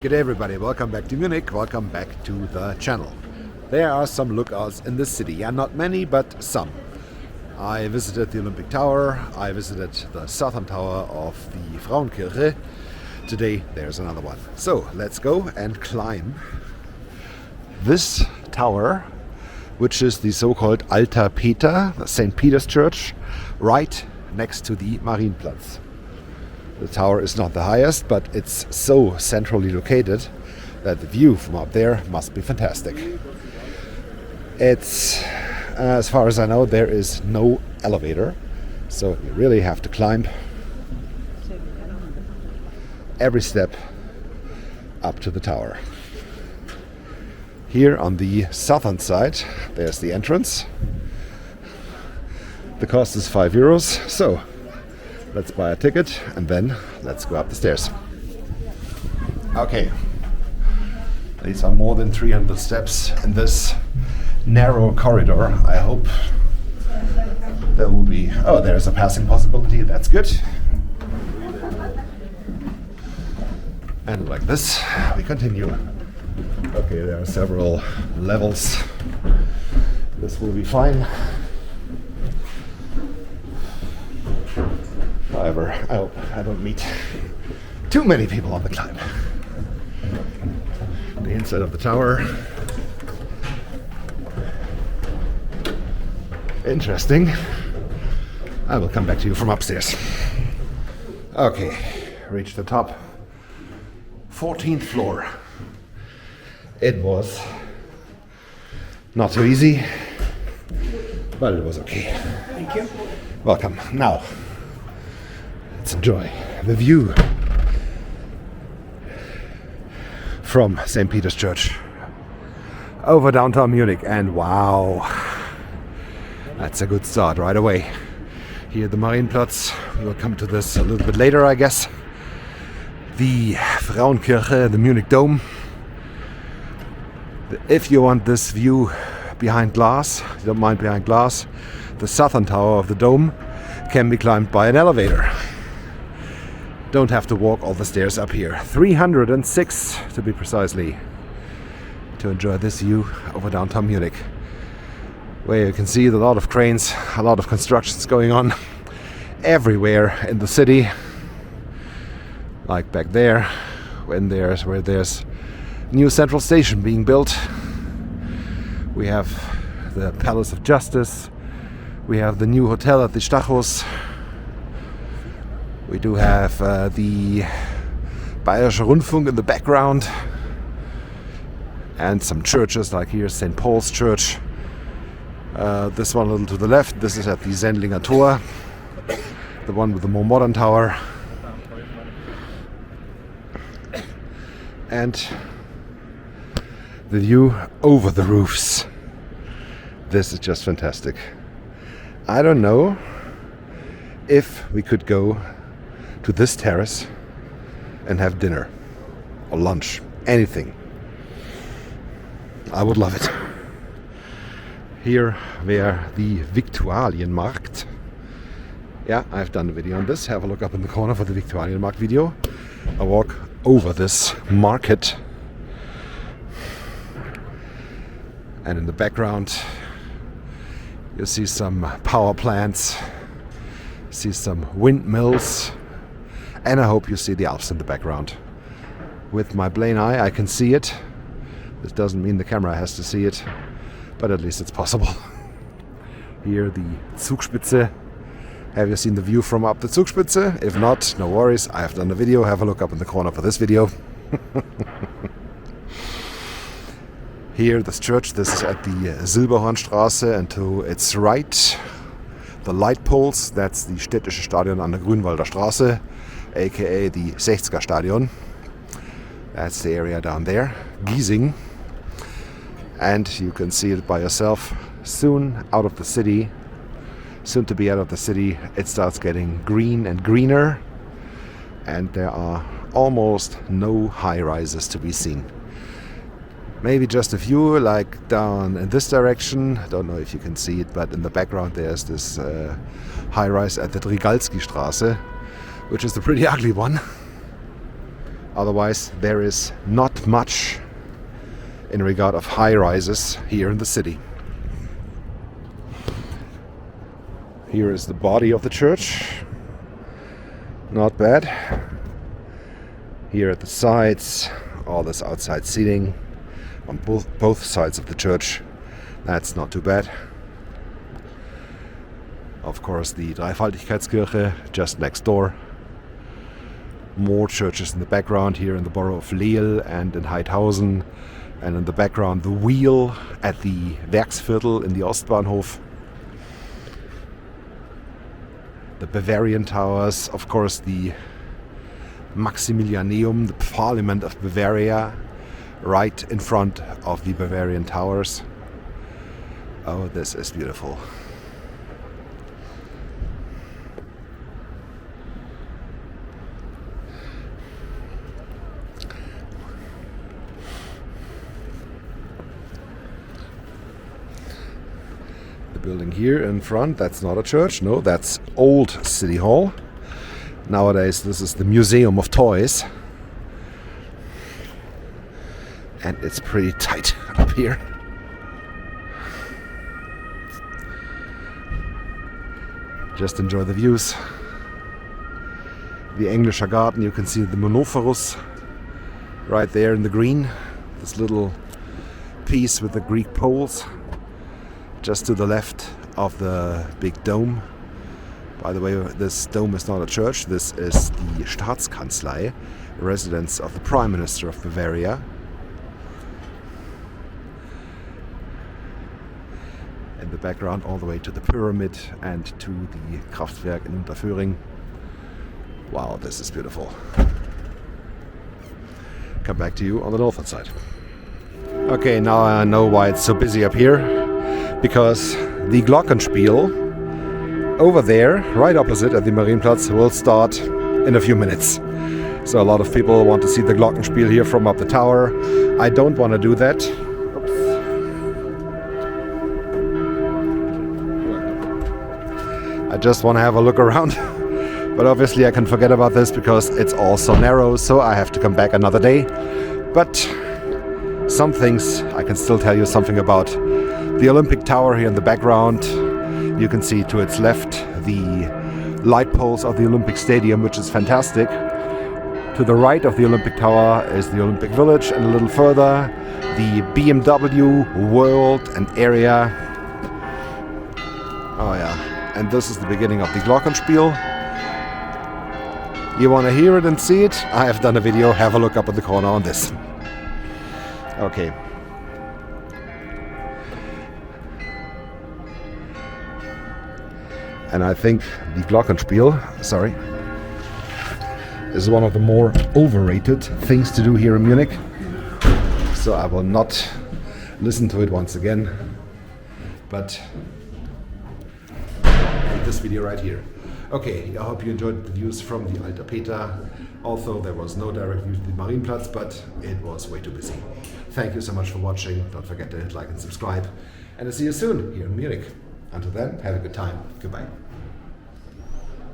Good day everybody, welcome back to Munich, welcome back to the channel. There are some lookouts in this city, yeah, not many, but some. I visited the Olympic Tower, I visited the southern tower of the Frauenkirche. Today there's another one. So let's go and climb this tower, which is the so-called Alter Peter, the St. Peter's Church, right next to the Marienplatz. The tower is not the highest, but it's so centrally located that the view from up there must be fantastic. It's, as far as I know, there is no elevator, so you really have to climb every step up to the tower. Here on the southern side, there's the entrance. The cost is €5, so let's buy a ticket and then let's go up the stairs. Okay, these are more than 300 steps in this narrow corridor. I hope there will be, oh, there's a passing possibility, that's good. And like this, we continue. Okay, there are several levels. This will be fine. However, I hope I don't meet too many people on the climb. The inside of the tower. Interesting. I will come back to you from upstairs. Okay, reach the top. 14th floor. It was not so easy, but it was okay. Thank you. Welcome. Now, let's enjoy the view from St. Peter's Church over downtown Munich, and wow, that's a good start right away. Here at the Marienplatz, we'll come to this a little bit later, I guess. The Frauenkirche, the Munich Dome. If you want this view behind glass, you don't mind behind glass, the southern tower of the dome can be climbed by an elevator. Don't have to walk all the stairs up here. 306 to be precisely, to enjoy this view over downtown Munich, where you can see a lot of cranes, a lot of constructions going on everywhere in the city. Like back there, where there's new central station being built. We have the Palace of Justice. We have the new hotel at the Stachus. We do have the Bayerischer Rundfunk in the background, and some churches like here St. Paul's Church. This one a little to the left, this is at the Sendlinger Tor, the one with the more modern tower. And the view over the roofs. This is just fantastic. I don't know if we could go to this terrace and have dinner or lunch, anything. I would love it. Here where the Viktualienmarkt. Yeah, I've done a video on this. Have a look up in the corner for the Viktualienmarkt video. I walk over this market, and in the background you see some power plants, see some windmills, and I hope you see the Alps in the background. With my blind eye I can see it. This doesn't mean the camera has to see it, but at least it's possible. Here the Zugspitze. Have you seen the view from up the Zugspitze? If not, no worries, I have done a video. Have a look up in the corner for this video. Here, this church, this is at the Silberhornstraße, and to its right, the light poles, that's the städtische Stadion an der Grünwalder Straße, aka the 60er Stadion. That's the area down there, Giesing. And you can see it by yourself. Soon out of the city, soon to be out of the city, it starts getting green and greener, and there are almost no high rises to be seen. Maybe just a few, like down in this direction. I don't know if you can see it, but in the background there's this high rise at the Drigalski Straße, which is a pretty ugly one. Otherwise, there is not much in regard of high rises here in the city. Here is the body of the church. Not bad. Here at the sides, all this outside seating on both sides of the church. That's not too bad. Of course, the Dreifaltigkeitskirche just next door. More churches in the background here in the borough of Leel and in Heidhausen. And in the background, the wheel at the Werksviertel in the Ostbahnhof. The Bavarian Towers, of course, the Maximilianeum, the Parliament of Bavaria, right in front of the Bavarian Towers. Oh, this is beautiful. The building here in front, that's not a church, no, that's old City Hall. Nowadays this is the Museum of Toys. And it's pretty tight up here. Just enjoy the views. The Englischer Garten, you can see the Monophorus right there in the green. This little piece with the Greek poles. Just to the left of the big dome. By the way, this dome is not a church. This is the Staatskanzlei, residence of the Prime Minister of Bavaria. In the background, all the way to the pyramid and to the Kraftwerk in Unterföhring. Wow, this is beautiful. Come back to you on the northern side. Okay, now I know why it's so busy up here. Because the Glockenspiel over there, right opposite at the Marienplatz, will start in a few minutes. So a lot of people want to see the Glockenspiel here from up the tower. I don't want to do that. Oops. I just want to have a look around. But obviously I can forget about this because it's all so narrow, so I have to come back another day. But some things I can still tell you something about. The Olympic Tower here in the background, you can see to its left the light poles of the Olympic Stadium, which is fantastic. To the right of the Olympic Tower is the Olympic Village, and a little further the BMW World and Area. Oh yeah, and this is the beginning of the Glockenspiel. You want to hear it and see it? I have done a video, have a look up in the corner on this. Okay. And I think the Glockenspiel, is one of the more overrated things to do here in Munich. So I will not listen to it once again. But this video right here. Okay, I hope you enjoyed the views from the Alter Peter. Although there was no direct view to the Marienplatz, but it was way too busy. Thank you so much for watching. Don't forget to hit like and subscribe. And I'll see you soon here in Munich. Until then, have a good time. Goodbye.